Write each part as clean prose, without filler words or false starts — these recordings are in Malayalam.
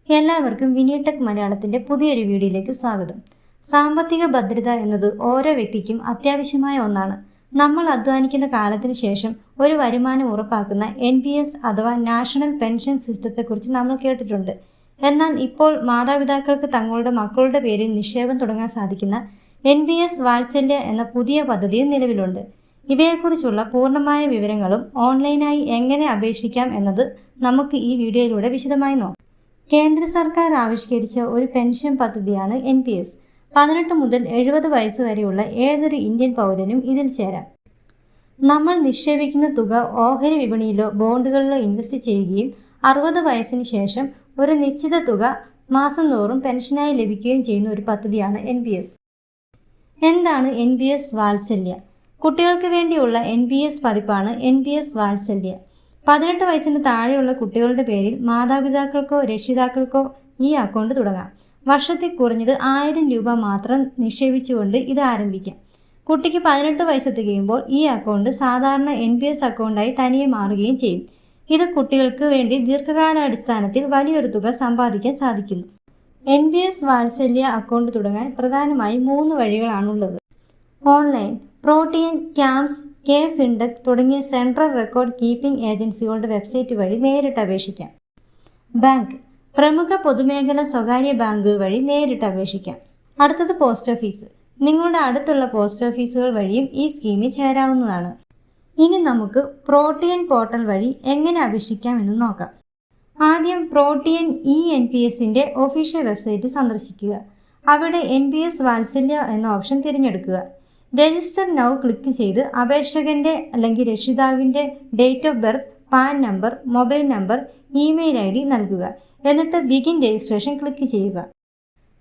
എല്ലാവർക്കും വിനിടെക് മലയാളത്തിന്റെ പുതിയൊരു വീഡിയോയിലേക്ക് സ്വാഗതം. സാമ്പത്തിക ഭദ്രത എന്നത് ഓരോ വ്യക്തിക്കും അത്യാവശ്യമായ ഒന്നാണ്. നമ്മൾ അധ്വാനിക്കുന്ന കാലത്തിന് ശേഷം ഒരു വരുമാനം ഉറപ്പാക്കുന്ന NPS അഥവാ നാഷണൽ പെൻഷൻ സിസ്റ്റത്തെക്കുറിച്ച് നമ്മൾ കേട്ടിട്ടുണ്ട്. എന്നാൽ ഇപ്പോൾ മാതാപിതാക്കൾക്ക് തങ്ങളുടെ മക്കളുടെ പേരിൽ നിക്ഷേപം തുടങ്ങാൻ സാധിക്കുന്ന NPS വാത്സല്യ എന്ന പുതിയ പദ്ധതിയും നിലവിലുണ്ട്. ഇവയെക്കുറിച്ചുള്ള പൂർണ്ണമായ വിവരങ്ങളും ഓൺലൈനായി എങ്ങനെ അപേക്ഷിക്കാം എന്നത് നമുക്ക് ഈ വീഡിയോയിലൂടെ വിശദമായി നോക്കാം. കേന്ദ്ര സർക്കാർ ആവിഷ്കരിച്ച ഒരു പെൻഷൻ പദ്ധതിയാണ് NPS. 18 മുതൽ 70 വയസ്സ് വരെയുള്ള ഏതൊരു ഇന്ത്യൻ പൗരനും ഇതിൽ ചേരാം. നമ്മൾ നിക്ഷേപിക്കുന്ന തുക ഓഹരി വിപണിയിലോ ബോണ്ടുകളിലോ ഇൻവെസ്റ്റ് ചെയ്യുകയും 60 വയസ്സിന് ശേഷം ഒരു നിശ്ചിത തുക മാസം തോറും പെൻഷനായി ലഭിക്കുകയും ചെയ്യുന്ന ഒരു പദ്ധതിയാണ് NPS. എന്താണ് NPS വാത്സല്യ? കുട്ടികൾക്ക് വേണ്ടിയുള്ള NPS പതിപ്പാണ് NPS വാത്സല്യ. 18 വയസ്സിന് താഴെയുള്ള കുട്ടികളുടെ പേരിൽ മാതാപിതാക്കൾക്കോ രക്ഷിതാക്കൾക്കോ ഈ അക്കൗണ്ട് തുടങ്ങാം. വർഷത്തിൽ കുറഞ്ഞത് 1000 രൂപ മാത്രം നിക്ഷേപിച്ചുകൊണ്ട് ഇത് ആരംഭിക്കാം. കുട്ടിക്ക് 18 വയസ്സ് തികയുമ്പോൾ ഈ അക്കൗണ്ട് സാധാരണ NPS അക്കൗണ്ടായി തനിയെ മാറുകയും ചെയ്യും. ഇത് കുട്ടികൾക്ക് വേണ്ടി ദീർഘകാലാടിസ്ഥാനത്തിൽ വലിയൊരു തുക സമ്പാദിക്കാൻ സാധിക്കുന്നു. NPS വാത്സല്യ അക്കൗണ്ട് തുടങ്ങാൻ പ്രധാനമായും 3 വഴികളാണുള്ളത്. ഓൺലൈൻ, പ്രോട്ടിയൻ, ക്യാംസ്, ഫിൻടെക് തുടങ്ങിയ സെൻട്രൽ റെക്കോർഡ് കീപ്പിംഗ് ഏജൻസികളുടെ വെബ്സൈറ്റ് വഴി നേരിട്ട് അപേക്ഷിക്കാം. ബാങ്ക്, പ്രമുഖ പൊതുമേഖലാ സ്വകാര്യ ബാങ്കുകൾ വഴി നേരിട്ട് അപേക്ഷിക്കാം. അടുത്തത് പോസ്റ്റ് ഓഫീസ്. നിങ്ങളുടെ അടുത്തുള്ള പോസ്റ്റ് ഓഫീസുകൾ വഴിയും ഈ സ്കീമിൽ ചേരാവുന്നതാണ്. ഇനി നമുക്ക് പ്രോട്ടിയൻ പോർട്ടൽ വഴി എങ്ങനെ അപേക്ഷിക്കാം എന്ന് നോക്കാം. ആദ്യം പ്രോട്ടിയൻ NPSന്റെ ഒഫീഷ്യൽ വെബ്സൈറ്റ് സന്ദർശിക്കുക. അവിടെ NPS വാത്സല്യ എന്ന ഓപ്ഷൻ തിരഞ്ഞെടുക്കുക. രജിസ്റ്റർ നൗ ക്ലിക്ക് ചെയ്ത് അപേക്ഷകന്റെ അല്ലെങ്കിൽ രക്ഷിതാവിൻ്റെ date of birth, PAN number, mobile number, email ID നൽകുക. എന്നിട്ട് ബിഗിൻ രജിസ്ട്രേഷൻ ക്ലിക്ക് ചെയ്യുക.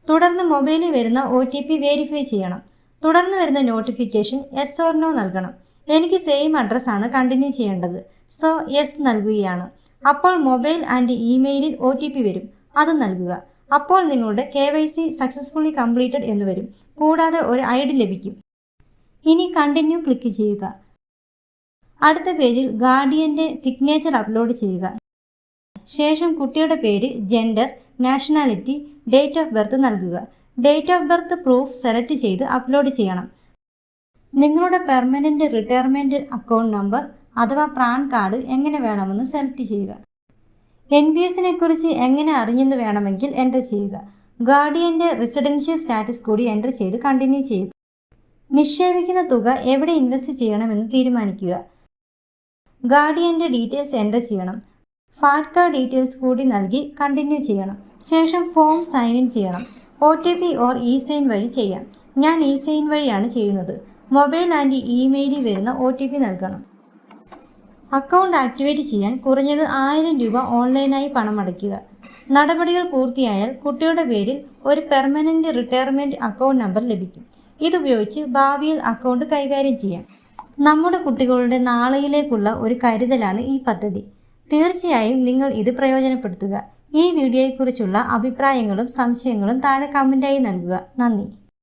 തുടർന്ന് മൊബൈലിൽ വരുന്ന OTP വെരിഫൈ ചെയ്യണം. തുടർന്ന് വരുന്ന നോട്ടിഫിക്കേഷൻ യെസ് ഓർ നോ നൽകണം. എനിക്ക് സെയിം അഡ്രസ്സാണ് കണ്ടിന്യൂ ചെയ്യേണ്ടത്, സോ യെസ് നൽകുകയാണ്. അപ്പോൾ മൊബൈൽ ആൻഡ് ഇമെയിലിൽ OTP വരും, അത് നൽകുക. അപ്പോൾ നിങ്ങളുടെ KYC സക്സസ്ഫുള്ളി കംപ്ലീറ്റഡ് എന്ന് വരും. കൂടാതെ ഒരു ID ലഭിക്കും. ഇനി കണ്ടിന്യൂ ക്ലിക്ക് ചെയ്യുക. അടുത്ത പേജിൽ ഗാർഡിയൻ്റെ സിഗ്നേച്ചർ അപ്ലോഡ് ചെയ്യുക. ശേഷം കുട്ടിയുടെ പേര്, gender, nationality, date of birth നൽകുക. Date of birth proof select ചെയ്ത് അപ്ലോഡ് ചെയ്യണം. നിങ്ങളുടെ പെർമനൻ്റ് റിട്ടയർമെൻറ്റ് അക്കൗണ്ട് നമ്പർ അഥവാ പാൻ കാർഡ് എങ്ങനെ വേണമെന്ന് സെലക്ട് ചെയ്യുക. NPSനെ കുറിച്ച് എങ്ങനെ അറിഞ്ഞെന്ന് വേണമെങ്കിൽ എൻ്റർ ചെയ്യുക. ഗാർഡിയൻ്റെ റെസിഡൻഷ്യൽ സ്റ്റാറ്റസ് കൂടി എൻ്റർ ചെയ്ത് കണ്ടിന്യൂ ചെയ്യുക. നിക്ഷേപിക്കുന്ന തുക എവിടെ ഇൻവെസ്റ്റ് ചെയ്യണമെന്ന് തീരുമാനിക്കുക. ഗാർഡിയൻ്റെ ഡീറ്റെയിൽസ് എൻ്റർ ചെയ്യണം. ഫാറ്റ്ക ഡീറ്റെയിൽസ് കൂടി നൽകി കണ്ടിന്യൂ ചെയ്യണം. ശേഷം ഫോം സൈൻ ഇൻ ചെയ്യണം. OTP ഓർ ഇ-സൈൻ വഴി ചെയ്യാം. ഞാൻ ഇ-സൈൻ വഴിയാണ് ചെയ്യുന്നത്. മൊബൈൽ ആൻഡ് ഇമെയിലിൽ വരുന്ന OTP നൽകണം. അക്കൗണ്ട് ആക്ടിവേറ്റ് ചെയ്യാൻ കുറഞ്ഞത് 1000 രൂപ ഓൺലൈനായി പണമടയ്ക്കുക. നടപടികൾ പൂർത്തിയായാൽ കുട്ടിയുടെ പേരിൽ ഒരു പെർമനൻ്റ് റിട്ടയർമെൻറ്റ് അക്കൗണ്ട് നമ്പർ ലഭിക്കും. ഇതുപയോഗിച്ച് ഭാവിയിൽ അക്കൗണ്ട് കൈകാര്യം ചെയ്യാം. നമ്മുടെ കുട്ടികളുടെ നാളെയിലേക്കുള്ള ഒരു കരുതലാണ് ഈ പദ്ധതി. തീർച്ചയായും നിങ്ങൾ ഇത് പ്രയോജനപ്പെടുത്തുക. ഈ വീഡിയോയെക്കുറിച്ചുള്ള അഭിപ്രായങ്ങളും സംശയങ്ങളും താഴെ കമൻ്റായി നൽകുക. നന്ദി.